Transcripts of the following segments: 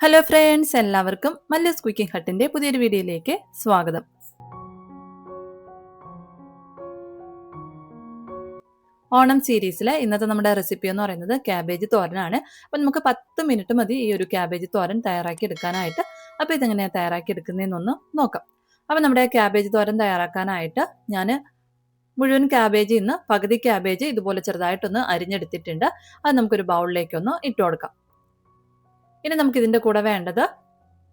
Hello friends, എല്ലാവർക്കും Mallus cooking ഹട്ടിന്റെ പുതിയൊരു വീഡിയോയിലേക്ക് സ്വാഗതം. ഓണം സീരീസിലെ ഇന്നത്തെ നമ്മുടെ റെസിപ്പി എന്ന് പറയുന്നത് ക്യാബേജ് തോരനാണ്. അപ്പം നമുക്ക് 10 മിനിറ്റ് മതി ഈ ഒരു ക്യാബേജ് തോരൻ തയ്യാറാക്കി എടുക്കാനായിട്ട്. അപ്പോൾ ഇതെങ്ങനെയാണ് തയ്യാറാക്കി എടുക്കുന്നതെന്നൊന്ന് നോക്കാം. അപ്പം നമ്മുടെ ക്യാബേജ് തോരൻ തയ്യാറാക്കാനായിട്ട് ഞാൻ മുഴുവൻ ക്യാബേജിൽ നിന്ന് പകുതി ക്യാബേജ് ഇതുപോലെ ചെറുതായിട്ടൊന്ന് അരിഞ്ഞെടുത്തിട്ടുണ്ട്. അത് നമുക്കൊരു ബൗളിലേക്കൊന്ന് ഇട്ട് കൊടുക്കാം. ഇനി നമുക്കിതിൻ്റെ കൂടെ വേണ്ടത്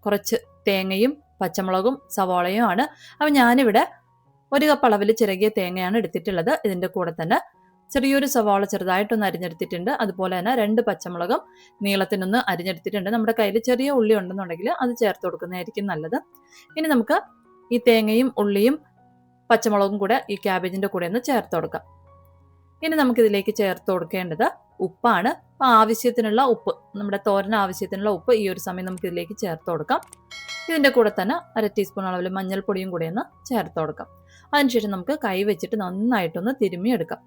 കുറച്ച് തേങ്ങയും പച്ചമുളകും സവാളയും ആണ്. അപ്പം ഞാനിവിടെ 1 കപ്പ് അളവിൽ ചിരകിയ തേങ്ങയാണ് എടുത്തിട്ടുള്ളത്. ഇതിൻ്റെ കൂടെ തന്നെ ചെറിയൊരു സവാള ചെറുതായിട്ടൊന്ന് അരിഞ്ഞെടുത്തിട്ടുണ്ട്. അതുപോലെ തന്നെ 2 പച്ചമുളകും നീളത്തിനൊന്ന് അരിഞ്ഞെടുത്തിട്ടുണ്ട്. നമ്മുടെ കയ്യിൽ ചെറിയ ഉള്ളി ഉണ്ടെന്നുണ്ടെങ്കിൽ അത് ചേർത്ത് കൊടുക്കുന്നതായിരിക്കും നല്ലത്. ഇനി നമുക്ക് ഈ തേങ്ങയും ഉള്ളിയും പച്ചമുളകും കൂടെ ഈ ക്യാബേജിൻ്റെ കൂടെ ഒന്ന് ചേർത്ത് കൊടുക്കാം. ഇനി നമുക്കിതിലേക്ക് ചേർത്ത് കൊടുക്കേണ്ടത് ഉപ്പാണ്. അപ്പോൾ ആവശ്യത്തിനുള്ള ഉപ്പ്, നമ്മുടെ തോരന് ആവശ്യത്തിനുള്ള ഉപ്പ് ഈ ഒരു സമയം നമുക്ക് ഇതിലേക്ക് ചേർത്ത് കൊടുക്കാം. ഇതിൻ്റെ കൂടെ തന്നെ 1/2 ടീസ്പൂൺ അളവിൽ മഞ്ഞൾപ്പൊടിയും കൂടെ ഒന്ന് ചേർത്ത് കൊടുക്കാം. അതിനുശേഷം നമുക്ക് കൈ വെച്ചിട്ട് നന്നായിട്ടൊന്ന് തിരുമ്മിയെടുക്കാം.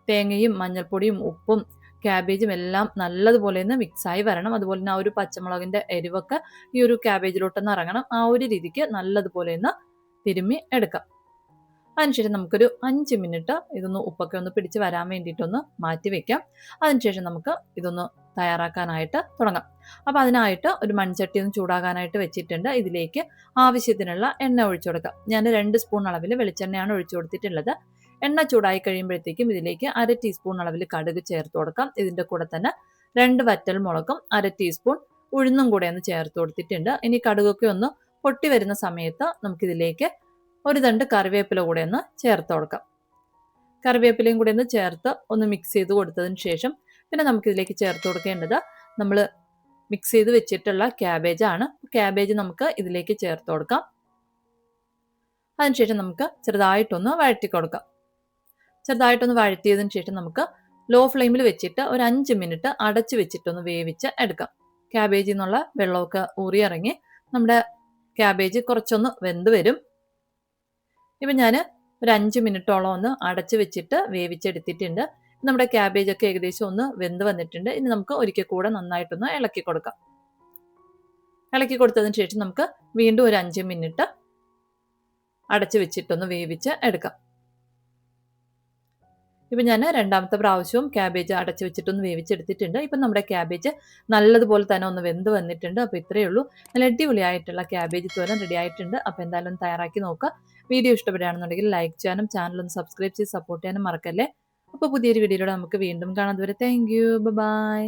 തേങ്ങയും മഞ്ഞൾപ്പൊടിയും ഉപ്പും ക്യാബേജും എല്ലാം നല്ലതുപോലെ ഒന്ന് മിക്സായി വരണം. അതുപോലെ തന്നെ ആ ഒരു പച്ചമുളകിൻ്റെ എരിവൊക്കെ ഈ ഒരു ക്യാബേജിലോട്ടൊന്ന് ഇറങ്ങണം. ആ ഒരു രീതിക്ക് നല്ലതുപോലെ ഒന്ന് തിരുമ്മി എടുക്കാം. അതിനുശേഷം നമുക്കൊരു 5 മിനിറ്റ് ഇതൊന്ന് ഉപ്പൊക്കെ ഒന്ന് പിടിച്ച് വരാൻ വേണ്ടിയിട്ടൊന്ന് മാറ്റി വെക്കാം. അതിനുശേഷം നമുക്ക് ഇതൊന്ന് തയ്യാറാക്കാനായിട്ട് തുടങ്ങാം. അപ്പോൾ അതിനായിട്ട് ഒരു മൺചട്ടി ഒന്ന് ചൂടാകാനായിട്ട് വെച്ചിട്ടുണ്ട്. ഇതിലേക്ക് ആവശ്യത്തിനുള്ള എണ്ണ ഒഴിച്ചു കൊടുക്കാം. ഞാൻ 2 സ്പൂൺ അളവിൽ വെളിച്ചെണ്ണയാണ് ഒഴിച്ചു കൊടുത്തിട്ടുള്ളത്. എണ്ണ ചൂടായി കഴിയുമ്പോഴത്തേക്കും ഇതിലേക്ക് 1/2 ടീസ്പൂൺ അളവിൽ കടുക് ചേർത്ത് കൊടുക്കാം. ഇതിൻ്റെ കൂടെ തന്നെ 2 വറ്റൽ മുളകും 1/2 ടീസ്പൂൺ ഉഴുന്നും കൂടെ ഒന്ന് ചേർത്ത് കൊടുത്തിട്ടുണ്ട്. ഇനി കടുകൊക്കെ ഒന്ന് പൊട്ടി വരുന്ന സമയത്ത് നമുക്കിതിലേക്ക് ഒരു തണ്ട് കറിവേപ്പില കൂടെ ഒന്ന് ചേർത്ത് കൊടുക്കാം. കറിവേപ്പിലയും കൂടെ ഒന്ന് ചേർത്ത് ഒന്ന് മിക്സ് ചെയ്ത് കൊടുത്തതിന് ശേഷം പിന്നെ നമുക്കിതിലേക്ക് ചേർത്ത് കൊടുക്കേണ്ടത് നമ്മൾ മിക്സ് ചെയ്ത് വെച്ചിട്ടുള്ള ക്യാബേജാണ്. ക്യാബേജ് നമുക്ക് ഇതിലേക്ക് ചേർത്ത് കൊടുക്കാം. അതിനുശേഷം നമുക്ക് ചെറുതായിട്ടൊന്ന് വഴറ്റി കൊടുക്കാം. ചെറുതായിട്ടൊന്ന് വഴറ്റിയതിന് ശേഷം നമുക്ക് ലോ ഫ്ലെയിമിൽ വെച്ചിട്ട് ഒരു 5 മിനിറ്റ് അടച്ചു വെച്ചിട്ടൊന്ന് വേവിച്ച് എടുക്കാം. ക്യാബേജിൽ നിന്നുള്ള വെള്ളമൊക്കെ ഊറിയിറങ്ങി നമ്മുടെ ക്യാബേജ് കുറച്ചൊന്ന് വെന്ത് വരും. ഇപ്പം ഞാൻ ഒരു 5 മിനിറ്റോളം ഒന്ന് അടച്ചു വെച്ചിട്ട് വേവിച്ചെടുത്തിട്ടുണ്ട്. നമ്മുടെ ക്യാബേജൊക്കെ ഏകദേശം ഒന്ന് വെന്ത് വന്നിട്ടുണ്ട്. ഇനി നമുക്ക് ഒരിക്കൽ കൂടെ നന്നായിട്ടൊന്ന് ഇളക്കി കൊടുക്കാം. ഇളക്കി കൊടുത്തതിന് ശേഷം നമുക്ക് വീണ്ടും ഒരു 5 മിനിറ്റ് അടച്ചു വെച്ചിട്ടൊന്ന് വേവിച്ച് എടുക്കാം. ഇപ്പം ഞാൻ രണ്ടാമത്തെ പ്രാവശ്യവും ക്യാബേജ് അടച്ചു വെച്ചിട്ടൊന്ന് വേവിച്ചെടുത്തിട്ടുണ്ട്. ഇപ്പം നമ്മുടെ ക്യാബേജ് നല്ലതുപോലെ തന്നെ ഒന്ന് വെന്ത് വന്നിട്ടുണ്ട്. അപ്പോൾ ഇത്രയേ ഉള്ളൂ. നല്ല അടിപൊളിയായിട്ടുള്ള ക്യാബേജ് തോരൻ റെഡി ആയിട്ടുണ്ട്. അപ്പോൾ എന്തായാലും തയ്യാറാക്കി നോക്കുക. വീഡിയോ ഇഷ്ടപ്പെടുകയാണെന്നുണ്ടെങ്കിൽ ലൈക്ക് ചെയ്യാനും ചാനലൊന്ന് സബ്സ്ക്രൈബ് ചെയ്ത് സപ്പോർട്ട് ചെയ്യാനും മറക്കല്ലേ. അപ്പോൾ പുതിയൊരു വീഡിയോയിലൂടെ നമുക്ക് വീണ്ടും കാണാം. അതുവരെ താങ്ക് യു, ബൈ.